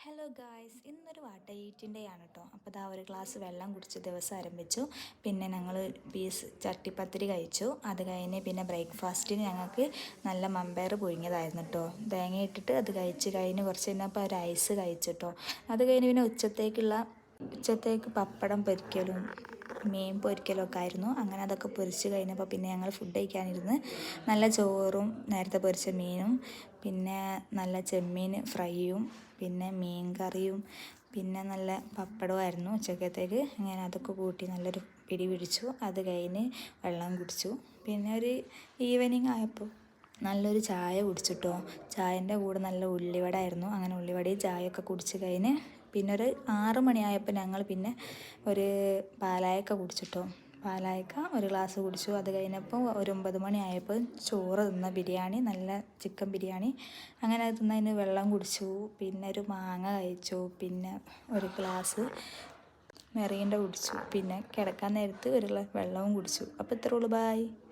Hello guys, ഇന്നൊരു വാട്ട ഈറ്റിൻ്റെ ആണ് കേട്ടോ. അപ്പോൾ ഇതാ ഒരു ഗ്ലാസ് വെള്ളം കുടിച്ച് ദിവസം ആരംഭിച്ചു. പിന്നെ ഞങ്ങൾ പീസ് ചട്ടിപ്പത്തിരി കഴിച്ചു. അത് കഴിഞ്ഞ് പിന്നെ ബ്രേക്ക്ഫാസ്റ്റിന് ഞങ്ങൾക്ക് നല്ല മമ്പയർ പുഴുങ്ങിയതായിരുന്നു കേട്ടോ. തേങ്ങ ഇട്ടിട്ട് അത് കഴിച്ച് കഴിഞ്ഞ് കുറച്ച് കഴിഞ്ഞപ്പോൾ ഒരു ഐസ് കഴിച്ചു കേട്ടോ. അത് കഴിഞ്ഞ് പിന്നെ ഉച്ചത്തേക്ക് പപ്പടം പൊരിക്കലും മീൻ പൊരിക്കലും ഒക്കെ ആയിരുന്നു. അങ്ങനെ അതൊക്കെ പൊരിച്ച് കഴിഞ്ഞപ്പോൾ പിന്നെ ഞങ്ങൾ ഫുഡ് കഴിക്കാനിരുന്ന് നല്ല ചോറും നേരത്തെ പൊരിച്ച മീനും പിന്നെ നല്ല ചെമ്മീൻ ഫ്രൈയും പിന്നെ മീൻ കറിയും പിന്നെ നല്ല പപ്പടമായിരുന്നു ഉച്ചക്കത്തേക്ക്. അങ്ങനെ അതൊക്കെ കൂട്ടി നല്ലൊരു പിടി പിടിച്ചു. അത് കഴിഞ്ഞ് വെള്ളം കുടിച്ചു. പിന്നെ ഒരു ഈവനിങ് ആയപ്പോൾ നല്ലൊരു ചായ കുടിച്ചിട്ടോ. ചായൻ്റെ കൂടെ നല്ല ഉള്ളിവട ആയിരുന്നു. അങ്ങനെ ഉള്ളിവടയും ചായയൊക്കെ കുടിച്ച് കഴിഞ്ഞ് പിന്നെ ഒരു 6 മണിയായപ്പോൾ ഞങ്ങൾ പിന്നെ ഒരു പാലായൊക്കെ കുടിച്ചിട്ടോ. പാലായക്ക ഒരു ഗ്ലാസ് കുടിച്ചു. അത് കഴിഞ്ഞപ്പോൾ ഒരു 9 മണിയായപ്പോൾ ചോറ് ബിരിയാണി, നല്ല ചിക്കൻ ബിരിയാണി. അങ്ങനെ അത് തിന്നതിന് വെള്ളം കുടിച്ചു. പിന്നെ ഒരു മാങ്ങ കഴിച്ചു. പിന്നെ ഒരു ഗ്ലാസ് മെറീൻ്റെ കുടിച്ചു. പിന്നെ കിടക്കാൻ നേരത്ത് ഒരു ഗ്ലാസ് വെള്ളവും കുടിച്ചു. അപ്പോൾ ഇത്രേ ഉള്ളൂ. ബായ്.